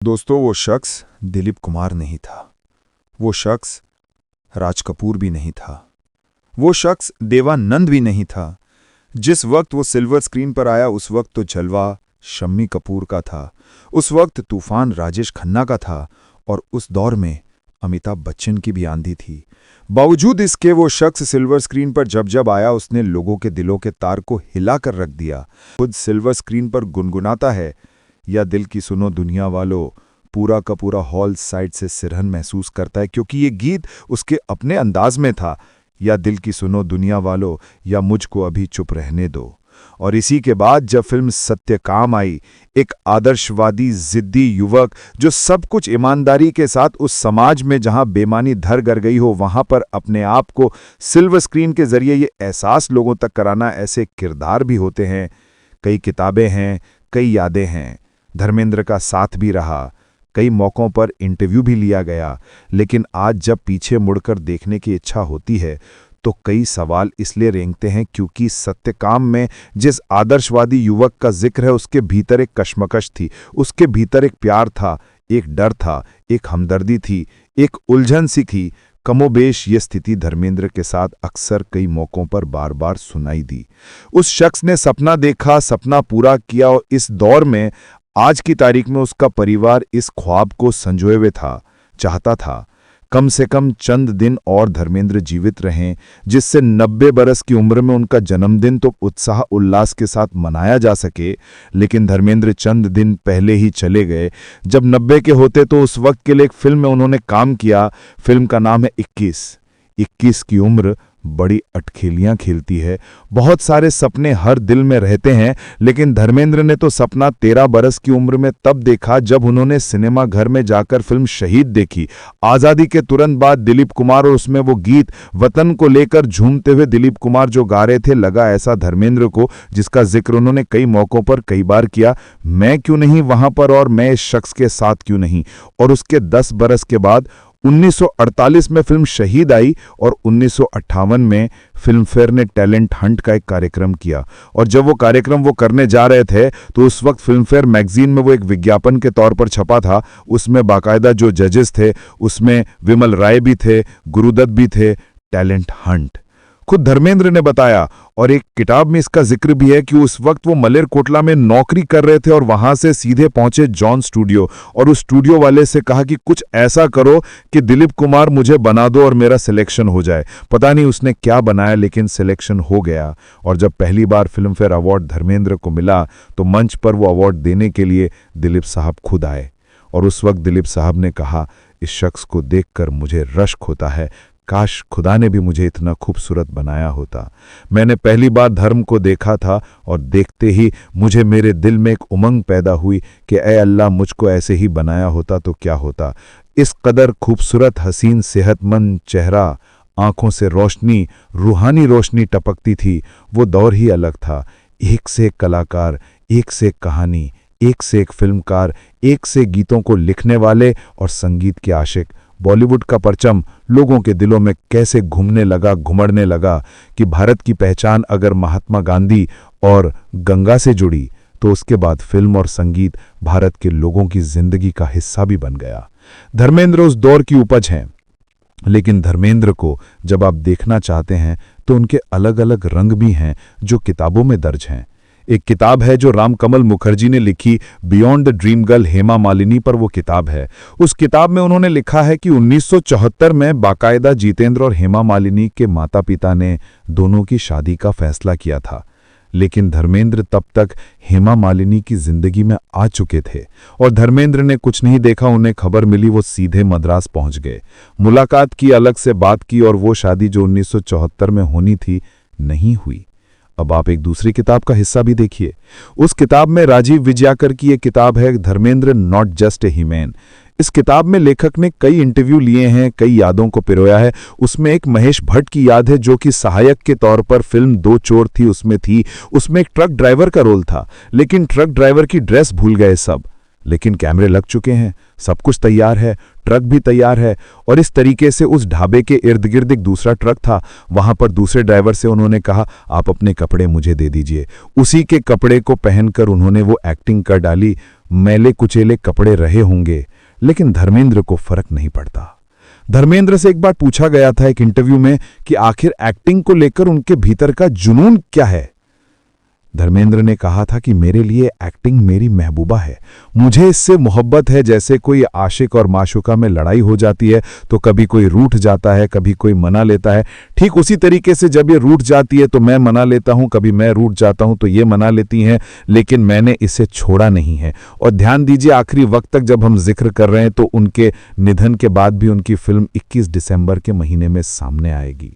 दोस्तों, वो शख्स दिलीप कुमार नहीं था। वो शख्स राज कपूर भी नहीं था। वो शख्स देवानंद भी नहीं था। जिस वक्त वो सिल्वर स्क्रीन पर आया उस वक्त तो जलवा शम्मी कपूर का था। उस वक्त तूफान राजेश खन्ना का था और उस दौर में अमिताभ बच्चन की भी आंधी थी। बावजूद इसके वो शख्स सिल्वर स्क्रीन पर जब जब आया उसने लोगों के दिलों के तार को हिलाकर रख दिया। खुद सिल्वर स्क्रीन पर गुनगुनाता है, या दिल की सुनो दुनिया वालों, पूरा का पूरा हॉल साइड से सिरहन महसूस करता है, क्योंकि ये गीत उसके अपने अंदाज में था। या दिल की सुनो दुनिया वालों, या मुझको अभी चुप रहने दो। और इसी के बाद जब फिल्म सत्यकाम आई, एक आदर्शवादी जिद्दी युवक जो सब कुछ ईमानदारी के साथ उस समाज में जहां बेमानी धर कर गई हो वहां पर अपने आप को सिल्वर स्क्रीन के जरिए ये एहसास लोगों तक कराना, ऐसे किरदार भी होते हैं। कई किताबें हैं, कई यादें हैं। धर्मेंद्र का साथ भी रहा, कई मौक़ों पर इंटरव्यू भी लिया गया। लेकिन आज जब पीछे मुड़कर देखने की इच्छा होती है तो कई सवाल इसलिए रेंगते हैं क्योंकि सत्यकाम में जिस आदर्शवादी युवक का जिक्र है उसके भीतर एक कश्मकश थी, उसके भीतर एक प्यार था, एक डर था, एक हमदर्दी थी, एक उलझन सी थी। कमोबेश ये स्थिति धर्मेंद्र के साथ अक्सर कई मौक़ों पर बार बार सुनाई दी। उस शख्स ने सपना देखा, सपना पूरा किया, और इस दौर में आज की तारीख में उसका परिवार इस ख्वाब को संजोए हुए था, चाहता था कम से कम चंद दिन और धर्मेंद्र जीवित रहें, जिससे 90 बरस की उम्र में उनका जन्मदिन तो उत्साह उल्लास के साथ मनाया जा सके। लेकिन धर्मेंद्र चंद दिन पहले ही चले गए। जब 90 के होते तो उस वक्त के लिए एक फिल्म में उन्होंने काम किया। फिल्म का नाम है 21 की उम्र बड़ी अटखेलियां खेलती है। बहुत सारे सपने हर दिल में रहते हैं, लेकिन धर्मेंद्र ने तो सपना 13 बरस की उम्र में तब देखा जब उन्होंने सिनेमा घर में जाकर फिल्म शहीद देखी। आज़ादी के तुरंत बाद दिलीप कुमार और उसमें वो गीत वतन को लेकर झूमते हुए दिलीप कुमार जो गा रहे थे, लगा ऐसा धर्मेंद्र को, जिसका जिक्र उन्होंने कई मौक़ों पर कई बार किया, मैं क्यों नहीं वहां पर और मैं इस शख्स के साथ क्यों नहीं। और उसके 10 बरस के बाद 1948 में फिल्म शहीद आई और 1958 में फिल्म फेयर ने टैलेंट हंट का एक कार्यक्रम किया। और जब वो कार्यक्रम वो करने जा रहे थे तो उस वक्त फिल्म फेयर मैगजीन में वो एक विज्ञापन के तौर पर छपा था। उसमें बाकायदा जो जजेस थे उसमें विमल राय भी थे, गुरुदत्त भी थे। टैलेंट हंट खुद धर्मेंद्र ने बताया, और एक किताब में इसका जिक्र भी है कि उस वक्त वो मलेरकोटला में नौकरी कर रहे थे और वहां से सीधे पहुंचे जॉन स्टूडियो, और उस स्टूडियो वाले से कहा कि कुछ ऐसा करो कि दिलीप कुमार मुझे बना दो और मेरा सिलेक्शन हो जाए। पता नहीं उसने क्या बनाया, लेकिन सिलेक्शन हो गया। और जब पहली बार फिल्म फेयर अवार्ड धर्मेंद्र को मिला तो मंच पर वो अवार्ड देने के लिए दिलीप साहब खुद आए। और उस वक्त दिलीप साहब ने कहा, इस शख्स को देखकर मुझे रश्क होता है, काश खुदा ने भी मुझे इतना खूबसूरत बनाया होता। मैंने पहली बार धर्म को देखा था और देखते ही मुझे मेरे दिल में एक उमंग पैदा हुई कि ए अल्लाह, मुझको ऐसे ही बनाया होता तो क्या होता। इस कदर खूबसूरत, हसीन, सेहतमंद चेहरा, आंखों से रोशनी, रूहानी रोशनी टपकती थी। वो दौर ही अलग था। एक से एक कलाकार, एक से एक कहानी, एक से एक फिल्मकार, एक से गीतों को लिखने वाले और संगीत के आशिक। बॉलीवुड का परचम लोगों के दिलों में कैसे घूमने लगा, घुमड़ने लगा कि भारत की पहचान अगर महात्मा गांधी और गंगा से जुड़ी तो उसके बाद फिल्म और संगीत भारत के लोगों की जिंदगी का हिस्सा भी बन गया। धर्मेंद्र उस दौर की उपज हैं, लेकिन धर्मेंद्र को जब आप देखना चाहते हैं तो उनके अलग अलग रंग भी हैं जो किताबों में दर्ज हैं। एक किताब है जो रामकमल मुखर्जी ने लिखी, beyond the dream girl, Hema Malini पर वो किताब है। उस किताब में उन्होंने लिखा है कि 1974 में बाकायदा जितेंद्र और हेमा मालिनी के माता पिता ने दोनों की शादी का फैसला किया था, लेकिन धर्मेंद्र तब तक हेमा मालिनी की जिंदगी में आ चुके थे और धर्मेंद्र ने कुछ नहीं देखा। उन्हें खबर मिली, वो सीधे मद्रास पहुंच गए, मुलाकात की, अलग से बात की, और वो शादी जो 1974 में होनी थी नहीं हुई। अब आप एक दूसरी किताब का हिस्सा भी देखिए। उस किताब में राजीव विजयाकर की एक किताब है, Dharmendra not just a human. इस किताब में लेखक ने कई इंटरव्यू लिए हैं, कई यादों को पिरोया है। उसमें एक महेश भट्ट की याद है जो कि सहायक के तौर पर फिल्म दो चोर थी उसमें थी। उसमें एक ट्रक ड्राइवर का रोल था, लेकिन ट्रक ड्राइवर की ड्रेस भूल गए सब। लेकिन कैमरे लग चुके हैं, सब कुछ तैयार है, ट्रक भी तैयार है। और इस तरीके से उस ढाबे के इर्द गिर्द एक दूसरा ट्रक था। वहां पर दूसरे ड्राइवर से उन्होंने कहा, आप अपने कपड़े मुझे दे दीजिए। उसी के कपड़े को पहनकर उन्होंने वो एक्टिंग कर डाली। मैले कुचेले कपड़े रहे होंगे, लेकिन धर्मेंद्र को फर्क नहीं पड़ता। धर्मेंद्र से एक बार पूछा गया था एक इंटरव्यू में कि आखिर एक्टिंग को लेकर उनके भीतर का जुनून क्या है। धर्मेंद्र ने कहा था कि मेरे लिए एक्टिंग मेरी महबूबा है, मुझे इससे मोहब्बत है। जैसे कोई आशिक और माशूका में लड़ाई हो जाती है तो कभी कोई रूठ जाता है, कभी कोई मना लेता है, ठीक उसी तरीके से जब ये रूठ जाती है तो मैं मना लेता हूं, कभी मैं रूठ जाता हूं तो ये मना लेती हैं, लेकिन मैंने इसे छोड़ा नहीं है। और ध्यान दीजिए, आखिरी वक्त तक जब हम जिक्र कर रहे हैं तो उनके निधन के बाद भी उनकी फिल्म 21 दिसंबर के महीने में सामने आएगी।